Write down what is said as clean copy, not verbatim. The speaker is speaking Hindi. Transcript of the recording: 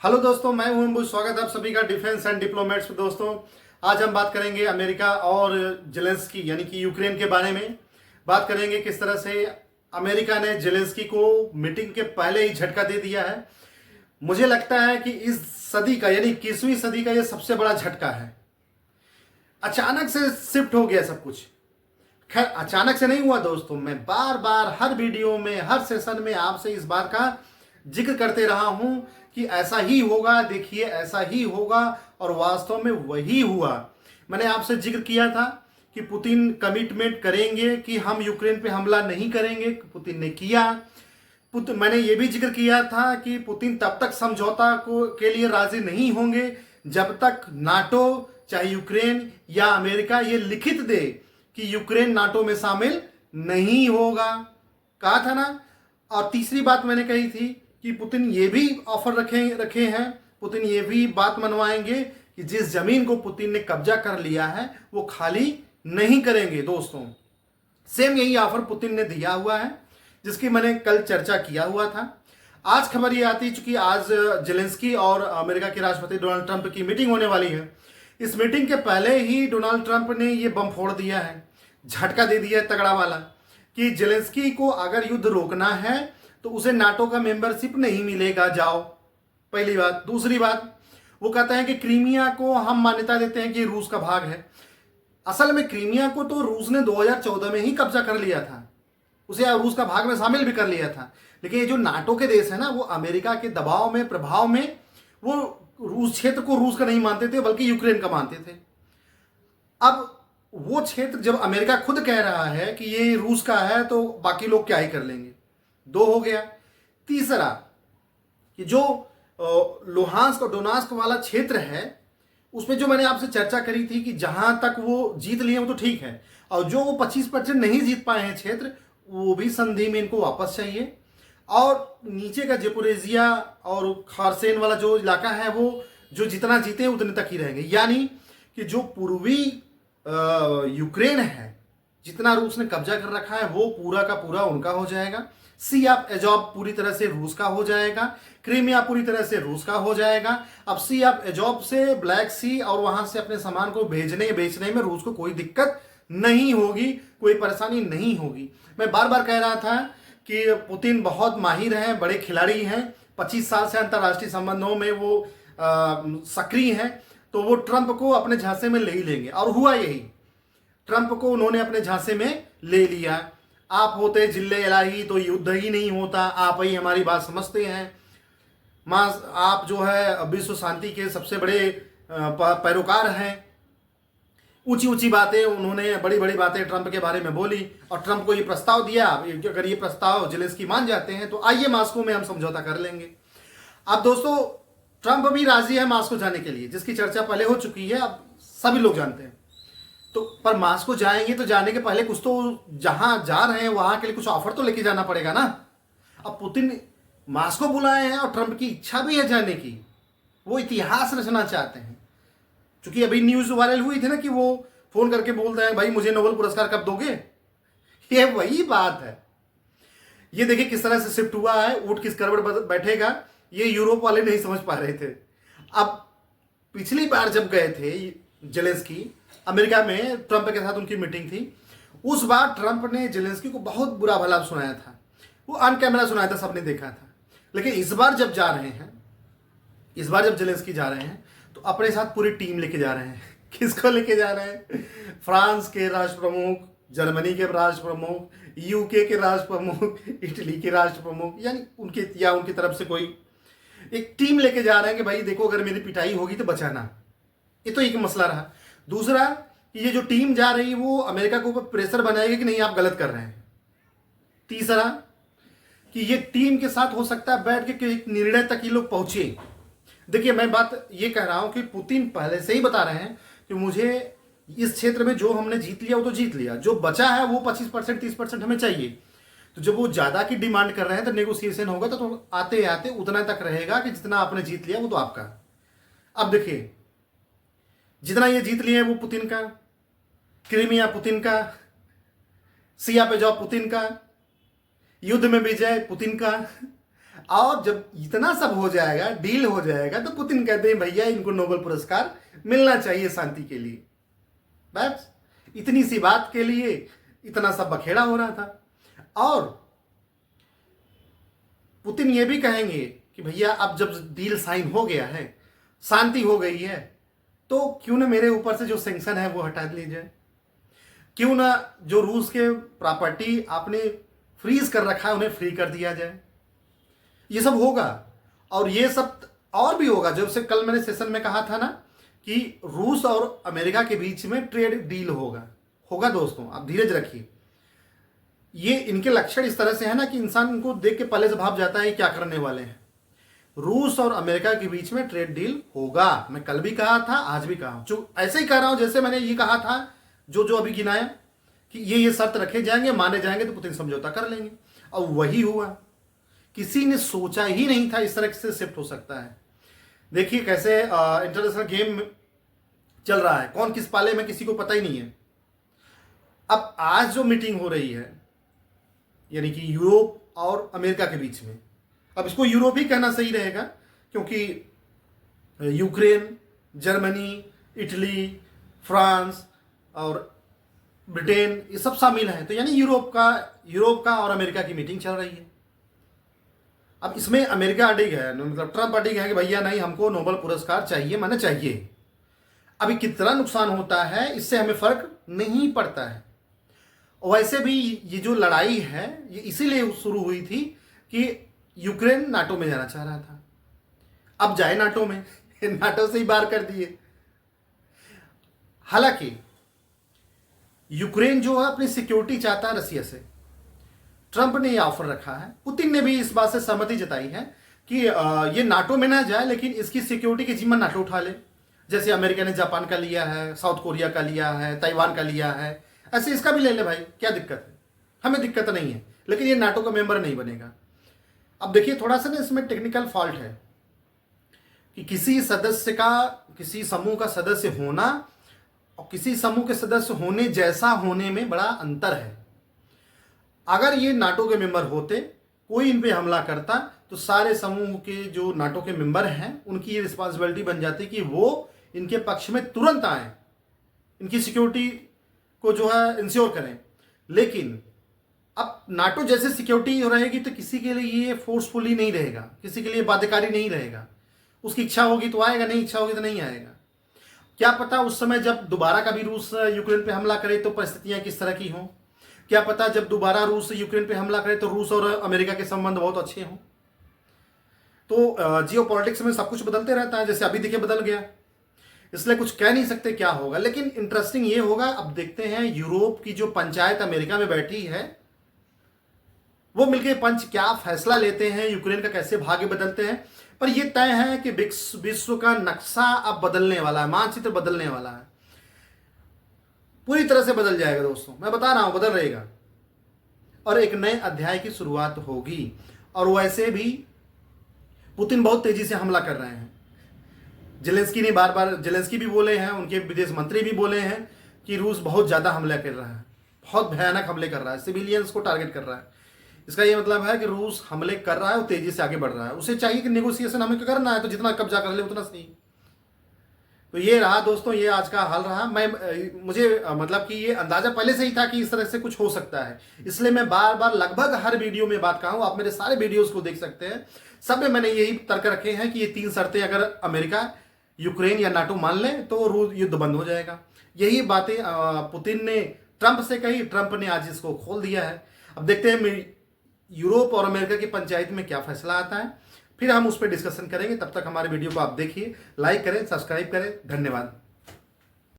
हेलो दोस्तों, मैं हूं अंबु। स्वागत है आप सभी का डिफेंस एंड डिप्लोमेट्स पे। दोस्तों, आज हम बात करेंगे अमेरिका और जेलेंस्की यानी कि यूक्रेन के बारे में। बात करेंगे किस तरह से अमेरिका ने जेलेंस्की को मीटिंग के पहले ही झटका दे दिया है। मुझे लगता है कि इस सदी का यानी 21वीं सदी का यह सबसे बड़ा झटका है। अचानक से शिफ्ट हो गया सब कुछ। खैर, अचानक से नहीं हुआ दोस्तों। मैं बार बार हर वीडियो में, हर सेशन में आपसे इस बात का जिक्र करते रहा हूं कि ऐसा ही होगा, देखिए ऐसा ही होगा, और वास्तव में वही हुआ। मैंने आपसे जिक्र किया था कि पुतिन कमिटमेंट करेंगे कि हम यूक्रेन पे हमला नहीं करेंगे। पुतिन ने किया। मैंने ये भी जिक्र किया था कि पुतिन तब तक समझौता को के लिए राजी नहीं होंगे जब तक नाटो, चाहे यूक्रेन या अमेरिका, ये लिखित दे कि यूक्रेन नाटो में शामिल नहीं होगा। कहा था ना। और तीसरी बात मैंने कही थी कि पुतिन ये भी ऑफर रखे हैं, पुतिन ये भी बात मनवाएंगे कि जिस जमीन को पुतिन ने कब्जा कर लिया है वो खाली नहीं करेंगे। दोस्तों, सेम यही ऑफर पुतिन ने दिया हुआ है, जिसकी मैंने कल चर्चा किया हुआ था। आज खबर ये आती चूंकि आज जेलेंस्की और अमेरिका के राष्ट्रपति डोनाल्ड ट्रंप की मीटिंग होने वाली है। इस मीटिंग के पहले ही डोनाल्ड ट्रंप ने ये बम फोड़ दिया है, झटका दे दिया है तगड़ा वाला, कि जेलेंस्की को अगर युद्ध रोकना है तो उसे नाटो का मेंबरशिप नहीं मिलेगा। जाओ, पहली बात। दूसरी बात, वो कहता है कि क्रीमिया को हम मान्यता देते हैं कि रूस का भाग है। असल में क्रीमिया को तो रूस ने 2014 में ही कब्जा कर लिया था, उसे रूस का भाग में शामिल भी कर लिया था। लेकिन ये जो नाटो के देश है ना, वो अमेरिका के दबाव में, प्रभाव में, वो रूस क्षेत्र को रूस का नहीं मानते थे बल्कि यूक्रेन का मानते थे। अब वो क्षेत्र जब अमेरिका खुद कह रहा है कि ये रूस का है तो बाकी लोग क्या ही कर लेंगे। दो हो गया। तीसरा, कि जो लुहांस्क और डोनास्क वाला क्षेत्र है उसमें जो मैंने आपसे चर्चा करी थी कि जहां तक वो जीत लिए वो तो ठीक है, और जो वो 25% नहीं जीत पाए हैं क्षेत्र, वो भी संधि में इनको वापस चाहिए। और नीचे का जेपोरेजिया और खारसेन वाला जो इलाका है वो जो जितना जीते उतने तक ही रहेंगे। यानी कि जो पूर्वी यूक्रेन है, जितना रूस ने कब्जा कर रखा है वो पूरा का पूरा उनका हो जाएगा। सी ऑफ एजॉब पूरी तरह से रूस का हो जाएगा। क्रीमिया पूरी तरह से रूस का हो जाएगा। अब सी ऑफ एजॉब से ब्लैक सी और वहां से अपने सामान को भेजने बेचने में रूस को कोई दिक्कत नहीं होगी, कोई परेशानी नहीं होगी। मैं बार बार कह रहा था कि पुतिन बहुत माहिर हैं, बड़े खिलाड़ी हैं, 25 साल से अंतर्राष्ट्रीय संबंधों में वो सक्रिय हैं, तो वो ट्रंप को अपने झांसे में ले ही लेंगे। और हुआ यही, ट्रंप को उन्होंने अपने झांसे में ले लिया। आप होते जिल्ले इलाही तो युद्ध ही नहीं होता, आप ही हमारी बात समझते हैं। आप जो है विश्व शांति के सबसे बड़े पैरोकार हैं। ऊंची ऊंची बातें उन्होंने, बड़ी बड़ी बातें ट्रंप के बारे में बोली, और ट्रंप को ये प्रस्ताव दिया। अगर ये प्रस्ताव जेलेंस्की मान जाते हैं तो आइए मास्को में हम समझौता कर लेंगे। अब दोस्तों, ट्रंप भी राजी है मास्को जाने के लिए, जिसकी चर्चा पहले हो चुकी है, अब सभी लोग जानते हैं। तो पर मास्को जाएंगे तो जाने के पहले कुछ तो, जहां जा रहे हैं वहां के लिए कुछ ऑफर तो लेके जाना पड़ेगा ना। अब पुतिन मास्को बुलाए हैं और ट्रंप की इच्छा भी है जाने की, वो इतिहास रचना चाहते हैं। क्योंकि अभी न्यूज वायरल हुई थी ना कि वो फोन करके बोलते हैं, भाई मुझे नोबेल पुरस्कार कब दोगे। ये वही बात है। ये देखिए किस तरह से शिफ्ट हुआ है, ऊंट किस करवट बैठेगा, ये यूरोप वाले नहीं समझ पा रहे थे। अब पिछली बार जब गए थे जेलेंस्की अमेरिका में, ट्रंप के साथ उनकी मीटिंग थी, उस बार ट्रंप ने जेलेंस्की को बहुत बुरा भला सुनाया था। वो ऑन कैमरा सुनाया था, सबने देखा था। लेकिन इस बार जब जा रहे हैं, इस बार जब जेलेंस्की जा रहे हैं तो अपने साथ पूरी टीम लेके जा रहे हैं। किसको लेके जा रहे हैं? फ्रांस के राष्ट्र प्रमुख, जर्मनी के राष्ट्र प्रमुख, यूके के राष्ट्र प्रमुख, इटली के राष्ट्र प्रमुख, यानी उनकी तरफ से कोई एक टीम लेके जा रहे हैं कि भाई देखो अगर मेरी पिटाई होगी तो बचाना। ये तो एक मसला रहा। दूसरा, कि ये जो टीम जा रही है वो अमेरिका के ऊपर प्रेशर बनाएगी कि नहीं आप गलत कर रहे हैं। तीसरा, कि ये टीम के साथ हो सकता है बैठ के एक निर्णय तक ये लोग पहुंचे। देखिए, मैं बात ये कह रहा हूं कि पुतिन पहले से ही बता रहे हैं कि मुझे इस क्षेत्र में जो हमने जीत लिया वो तो जीत लिया, जो बचा है वो 25% 30% हमें चाहिए। तो जब वो ज्यादा की डिमांड कर रहे हैं तो नेगोशिएशन होगा तो आते आते उतना तक रहेगा कि जितना आपने जीत लिया वो तो आपका। अब देखिए, जितना ये जीत लिए वो पुतिन का, क्रीमिया पुतिन का, सिया पे जॉब पुतिन का, युद्ध में विजय पुतिन का। और जब इतना सब हो जाएगा, डील हो जाएगा, तो पुतिन कहते हैं भैया इनको नोबेल पुरस्कार मिलना चाहिए शांति के लिए। बस इतनी सी बात के लिए इतना सब बखेड़ा हो रहा था। और पुतिन ये भी कहेंगे कि भैया अब जब डील साइन हो गया है, शांति हो गई है, तो क्यों ना मेरे ऊपर से जो सैंक्शन है वो हटा ली जाए, क्यों ना जो रूस के प्रॉपर्टी आपने फ्रीज कर रखा है उन्हें फ्री कर दिया जाए। ये सब होगा और ये सब और भी होगा। जब से कल मैंने सेशन में कहा था ना कि रूस और अमेरिका के बीच में ट्रेड डील होगा दोस्तों, आप धीरज रखिए। ये इनके लक्षण इस तरह से है ना कि इंसान इनको देख के पहले से भाप जाता है क्या करने वाले हैं। रूस और अमेरिका के बीच में ट्रेड डील होगा। मैं कल भी कहा था, आज भी कहा, जो ऐसे ही कह रहा हूं जैसे मैंने ये कहा था, जो जो अभी गिनाया कि ये शर्त रखे जाएंगे, माने जाएंगे तो पुतिन समझौता कर लेंगे, और वही हुआ। किसी ने सोचा ही नहीं था इस तरह से शिफ्ट हो सकता है। देखिए कैसे इंटरनेशनल गेम चल रहा है, कौन किस पाले में किसी को पता ही नहीं है। अब आज जो मीटिंग हो रही है यानी कि यूरोप और अमेरिका के बीच में, अब इसको यूरोप ही कहना सही रहेगा क्योंकि यूक्रेन, जर्मनी, इटली, फ्रांस और ब्रिटेन ये सब शामिल हैं, तो यानी यूरोप का और अमेरिका की मीटिंग चल रही है। अब इसमें अमेरिका अडिग है, मतलब ट्रंप अडिग है कि भैया नहीं हमको नोबेल पुरस्कार चाहिए, माने चाहिए। अभी कितना नुकसान होता है इससे हमें फर्क नहीं पड़ता है। वैसे भी ये जो लड़ाई है ये इसीलिए शुरू हुई थी कि यूक्रेन नाटो में जाना चाह रहा था, अब जाए नाटो में नाटो से ही बाहर कर दिए। हालांकि यूक्रेन जो है अपनी सिक्योरिटी चाहता है रसिया से। ट्रंप ने यह ऑफर रखा है, पुतिन ने भी इस बात से सहमति जताई है कि ये नाटो में ना जाए लेकिन इसकी सिक्योरिटी की जिम्मा नाटो उठा ले। जैसे अमेरिका ने जापान का लिया है, साउथ कोरिया का लिया है, ताइवान का लिया है, ऐसे इसका भी ले ले भाई, क्या दिक्कत है, हमें दिक्कत नहीं है, लेकिन ये नाटो का मेंबर नहीं बनेगा। अब देखिए थोड़ा सा ना इसमें टेक्निकल फॉल्ट है कि किसी समूह का सदस्य होना और किसी समूह के सदस्य होने जैसा होने में बड़ा अंतर है। अगर ये नाटो के मेंबर होते, कोई इन पे हमला करता, तो सारे समूह के जो नाटो के मेंबर हैं उनकी ये रिस्पॉन्सिबिलिटी बन जाती कि वो इनके पक्ष में तुरंत आए, इनकी सिक्योरिटी को जो है इंश्योर करें। लेकिन अब नाटो जैसे सिक्योरिटी रहेगी तो किसी के लिए ये फोर्सफुली नहीं रहेगा, किसी के लिए बाध्यकारी नहीं रहेगा। उसकी इच्छा होगी तो आएगा, नहीं इच्छा होगी तो नहीं आएगा। क्या पता उस समय जब दोबारा कभी रूस यूक्रेन पे हमला करे तो परिस्थितियां किस तरह की हों। क्या पता जब दोबारा रूस यूक्रेन पे हमला करे तो रूस और अमेरिका के संबंध बहुत अच्छे हों। तो जियो पॉलिटिक्स में सब कुछ बदलते रहता है, जैसे अभी देखिए बदल गया, इसलिए कुछ कह नहीं सकते क्या होगा। लेकिन इंटरेस्टिंग ये होगा, अब देखते हैं यूरोप की जो पंचायत अमेरिका में बैठी है वो मिलकर पंच क्या फैसला लेते हैं, यूक्रेन का कैसे भाग्य बदलते हैं। पर यह तय है कि विश्व का नक्शा अब बदलने वाला है, मानचित्र बदलने वाला है, पूरी तरह से बदल जाएगा दोस्तों। मैं बता रहा हूं बदल रहेगा और एक नए अध्याय की शुरुआत होगी। और वैसे भी पुतिन बहुत तेजी से हमला कर रहे हैं। जेलेंस्की ने बार जेलेंस्की भी बोले हैं, उनके विदेश मंत्री भी बोले हैं कि रूस बहुत ज्यादा हमला कर रहा है, बहुत भयानक हमले कर रहा है, सिविलियंस को टारगेट कर रहा है। इसका ये मतलब है कि रूस हमले कर रहा है और तेजी से आगे बढ़ रहा है। उसे चाहिए कि नेगोशिएशन हमें करना है तो जितना कब्जा कर ले उतना सही। तो ये रहा दोस्तों, ये आज का हाल रहा। मुझे मतलब कि ये अंदाजा पहले से ही था कि इस तरह से कुछ हो सकता है, इसलिए मैं बार बार लगभग हर वीडियो में बात कहूँ, आप मेरे सारे वीडियोस को देख सकते हैं, सब में मैंने यही तर्क रखे हैं कि ये 3 शर्तें अगर अमेरिका, यूक्रेन या नाटो मान ले तो रूस युद्ध बंद हो जाएगा। यही बातें पुतिन ने ट्रंप से कही, ट्रंप ने आज इसको खोल दिया है। अब देखते हैं यूरोप और अमेरिका की पंचायत में क्या फैसला आता है, फिर हम उस पर डिस्कशन करेंगे। तब तक हमारे वीडियो को आप देखिए, लाइक करें, सब्सक्राइब करें। धन्यवाद।